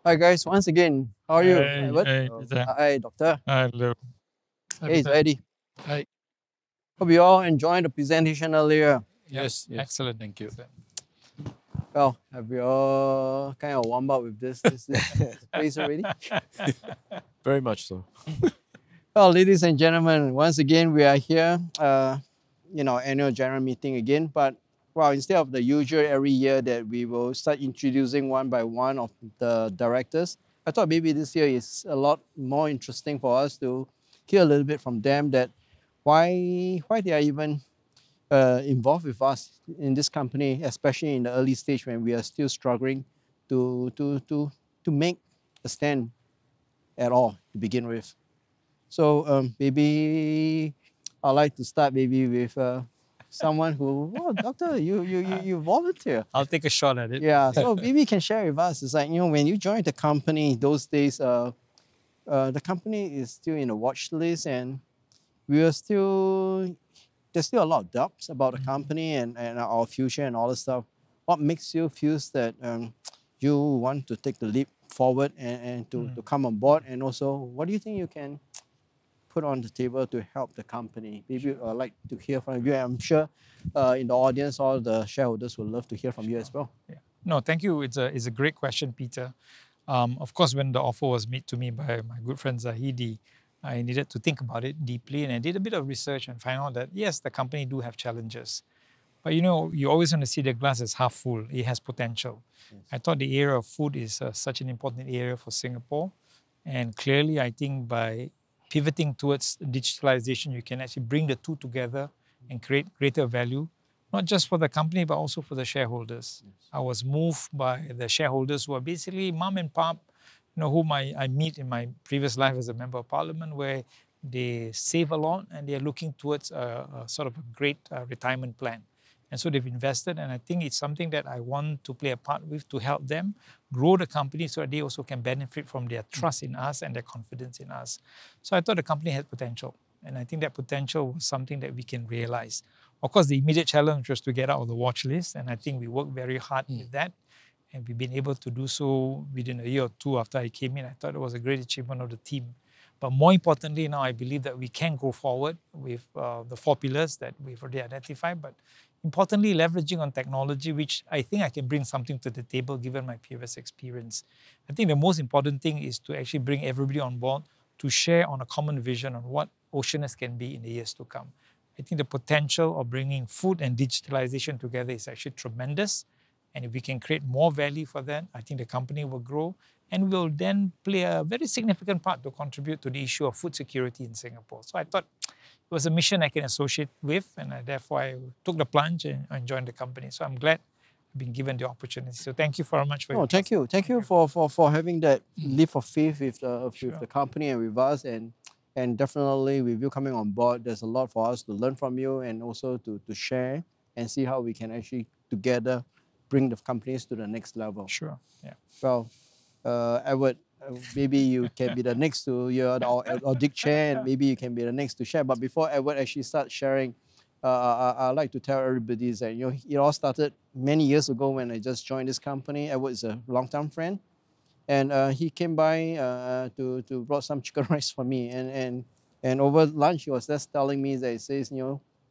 Hi guys, once again, how are you, Hey, Edward? hey, Peter. Hi, Doctor. Hello. Hi, Hey, it's Peter. Eddie. Hi. Hope you all enjoyed the presentation earlier. Yes, excellent. Thank you. Excellent. Well, have you all kind of warmed up with this place already? Very much so. Well, ladies and gentlemen, once again we are here, annual general meeting again. But well, instead of the usual every year that we will start introducing one by one of the directors, I thought maybe this year is a lot more interesting for us to hear a little bit from them that why they are even involved with us in this company, especially in the early stage when we are still struggling to make a stand at all to begin with. So maybe I'd like to start maybe with someone who, oh, doctor, you volunteer. I'll take a shot at it. Yeah, so maybe you can share with us. It's like, when you joined the company those days, the company is still in the watch list and we are still, there's still a lot of doubts about the company and our future and all this stuff. What makes you feel that you want to take the leap forward and to come on board? And also, what do you think you can put on the table to help the company? Maybe I'd like to hear from you. I'm sure in the audience, all the shareholders would love to hear from you as well. Yeah. No, thank you. It's a great question, Peter. Of course, when the offer was made to me by my good friend Zahidi, I needed to think about it deeply, and I did a bit of research and find out that yes, the company do have challenges, but you always want to see the glass as half full. It has potential. Yes. I thought the area of food is such an important area for Singapore, and clearly, I think by pivoting towards digitalization, you can actually bring the two together and create greater value, not just for the company, but also for the shareholders. Yes. I was moved by the shareholders who are basically mom and pop, whom I meet in my previous life as a member of parliament, where they save a lot and they're looking towards a sort of a great retirement plan. And so they've invested, and I think it's something that I want to play a part with to help them grow the company so that they also can benefit from their trust in us and their confidence in us. So I thought the company had potential, and I think that potential was something that we can realize. Of course, the immediate challenge was to get out of the watch list, and I think we worked very hard with that, and we've been able to do so within a year or two after I came in. I thought it was a great achievement of the team. But more importantly, now I believe that we can go forward with the 4 pillars that we've already identified, but importantly, leveraging on technology, which I think I can bring something to the table given my previous experience. I think the most important thing is to actually bring everybody on board to share on a common vision on what Oceanus can be in the years to come. I think the potential of bringing food and digitalization together is actually tremendous. And if we can create more value for that, I think the company will grow and will then play a very significant part to contribute to the issue of food security in Singapore. So I thought it was a mission I can associate with, and therefore I took the plunge and joined the company. So I'm glad I've been given the opportunity. So thank you very much for your Thank you. Thank you for having that leap of faith with the company and with us, and definitely with you coming on board, there's a lot for us to learn from you and also to share and see how we can actually together bring the companies to the next level. Sure. Yeah. Well, Edward, maybe you can be the next to or Dick Chair, and maybe you can be the next to share. But before Edward actually starts sharing, I'd like to tell everybody that it all started many years ago when I just joined this company. Edward is a long-term friend, and he came by to brought some chicken rice for me, and over lunch he was just telling me that he says,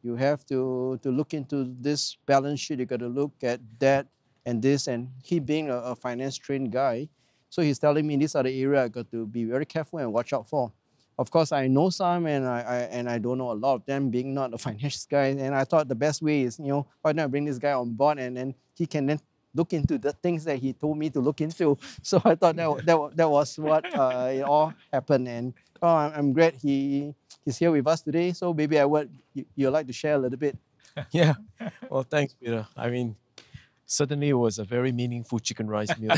you have to look into this balance sheet. You got to look at that and this, and he being a finance trained guy, so he's telling me these are the area I got to be very careful and watch out for. Of course, I know some, and I don't know a lot of them, being not a finance guy. And I thought the best way is, why not bring this guy on board, and then he can then look into the things that he told me to look into. So I thought that was what it all happened. And I'm glad he's here with us today. So maybe you'd like to share a little bit. Yeah. Well, thanks, Peter. I mean, certainly it was a very meaningful chicken rice meal.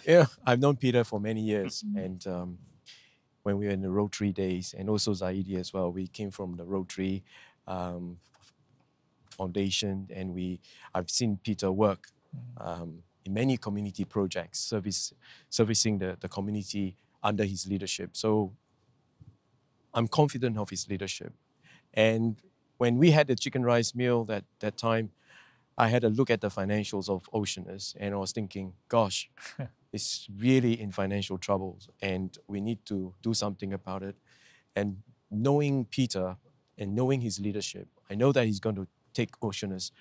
Yeah, I've known Peter for many years, and when we were in the Rotary days, and also Zaidi as well, we came from the Rotary Foundation, and I've seen Peter work in many community projects, servicing the community under his leadership. So I'm confident of his leadership. And when we had the chicken rice meal that time, I had a look at the financials of Oceanus and I was thinking, gosh, it's really in financial troubles and we need to do something about it. And knowing Peter and knowing his leadership, I know that he's going to take Oceanus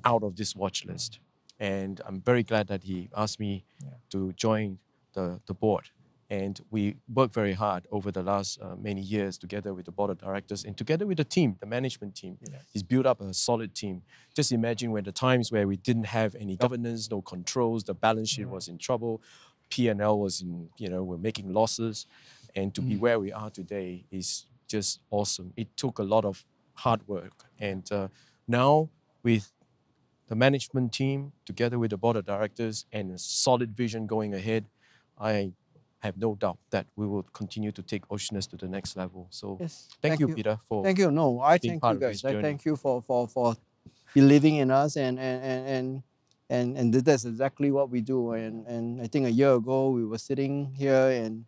out of this watch list. And I'm very glad that he asked me to join the board. And we worked very hard over the last many years together with the board of directors and together with the team, the management team. Yeah. He's built up a solid team. Just imagine when the times where we didn't have any governance, no controls, the balance sheet was in trouble, P&L was in, we're making losses. And to be where we are today is just awesome. It took a lot of hard work. And now with the management team, together with the board of directors and a solid vision going ahead, I have no doubt that we will continue to take Oceanus to the next level. So yes, thank you, Peter, for thank you. No, I being thank part you of guys. this journey. I thank you for believing in us and that's exactly what we do. And I think a year ago we were sitting here and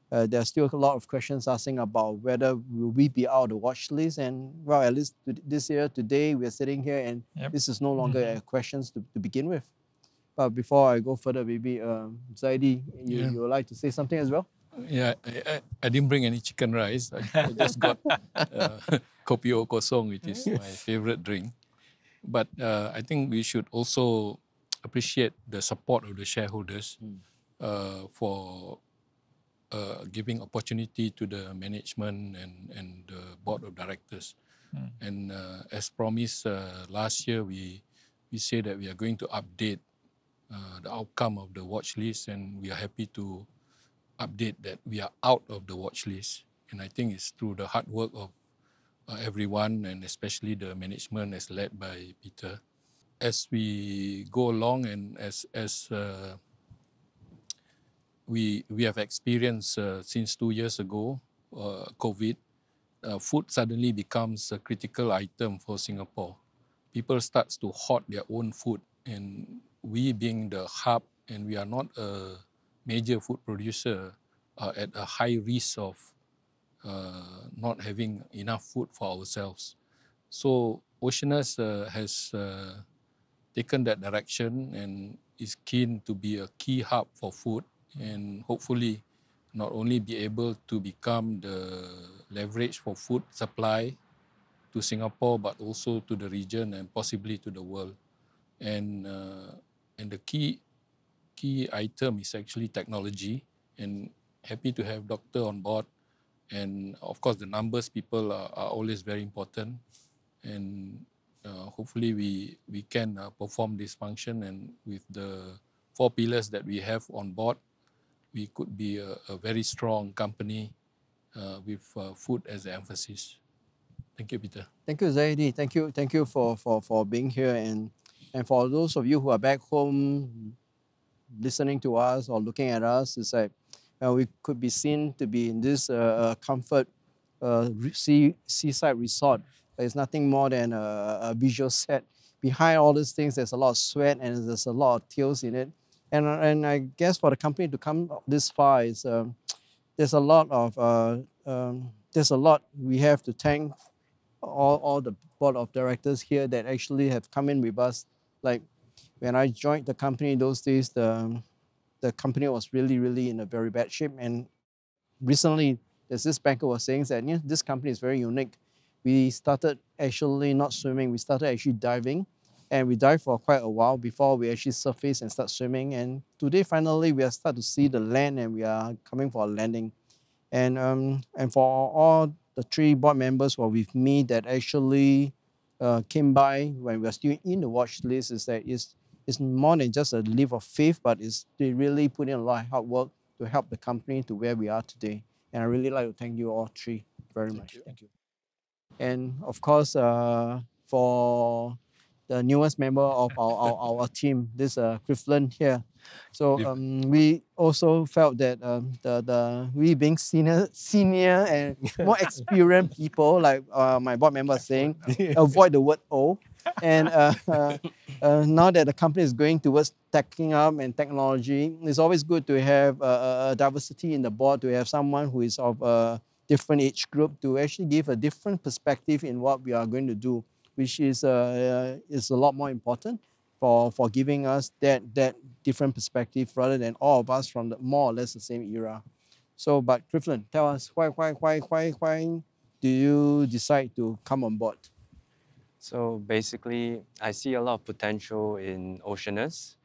there's still a lot of questions asking about whether will we be out of the watch list. And well, at least this year, today, we're sitting here and this is no longer a questions to begin with. But before I go further, maybe Zaidi, you would like to say something as well? Yeah, I didn't bring any chicken rice. I just got kopi o kosong, which is my favorite drink. But I think we should also appreciate the support of the shareholders for giving opportunity to the management and the board of directors. And as promised last year, we say that we are going to update the outcome of the watch list, and we are happy to update that we are out of the watch list. And I think it's through the hard work of everyone, and especially the management as led by Peter. As we go along and as we have experienced since 2 years ago, COVID, food suddenly becomes a critical item for Singapore. People start to hoard their own food, and we being the hub, and we are not a major food producer, are at a high risk of not having enough food for ourselves. So Oceanus has taken that direction and is keen to be a key hub for food, and hopefully not only be able to become the leverage for food supply to Singapore, but also to the region and possibly to the world. And the key item is actually technology, and happy to have Doctor on board. And of course, the numbers people are always very important. And hopefully we can perform this function, and with the 4 pillars that we have on board, we could be a very strong company with food as the emphasis. Thank you, Peter. Thank you, Zaidi. Thank you for being here, and for those of you who are back home listening to us or looking at us, it's like we could be seen to be in this comfort seaside resort. It's nothing more than a visual set. Behind all these things, there's a lot of sweat and there's a lot of tears in it. And I guess for the company to come this far, is there's a lot we have to thank all the board of directors here that actually have come in with us. Like when I joined the company those days, the company was really in a very bad shape. And recently, there's this banker was saying that this company is very unique. We started actually not swimming, we started actually diving. And we dived for quite a while before we actually surface and start swimming. And today, finally, we are starting to see the land and we are coming for a landing. And for all the 3 board members who are with me that actually came by when we are still in the watch list, is that it's more than just a leap of faith, but they really put in a lot of hard work to help the company to where we are today. And I really like to thank you all 3 very much. Thank you. And of course, for the newest member of our team, this Clifton here. So we also felt that we being senior and more experienced people, like my board member was saying, avoid the word "o." And now that the company is going towards teching up and technology, it's always good to have a diversity in the board, to have someone who is of a different age group to actually give a different perspective in what we are going to do. which is a lot more important for giving us that different perspective rather than all of us from the more or less the same era. So, but Clifton, tell us why do you decide to come on board? So basically, I see a lot of potential in Oceanus,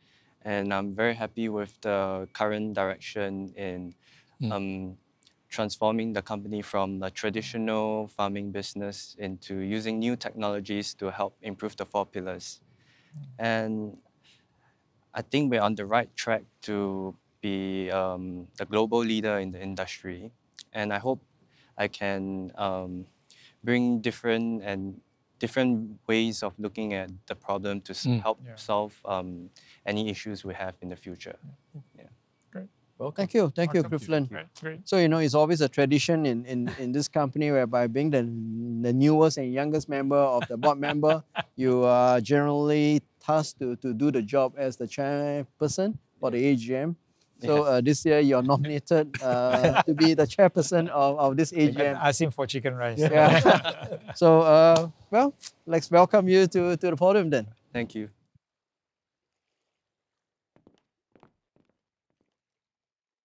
and I'm very happy with the current direction in transforming the company from a traditional farming business into using new technologies to help improve the 4 pillars. And I think we're on the right track to be the global leader in the industry. And I hope I can bring different ways of looking at the problem to help solve any issues we have in the future. Yeah. Great. Well, thank you, Clifton. Great. So it's always a tradition in this company whereby being the newest and youngest member of the board member, you are generally tasked to do the job as the chairperson for the AGM. So this year you're nominated to be the chairperson of this AGM. Ask him for chicken rice. Yeah. So well, let's welcome you to the podium then. Thank you.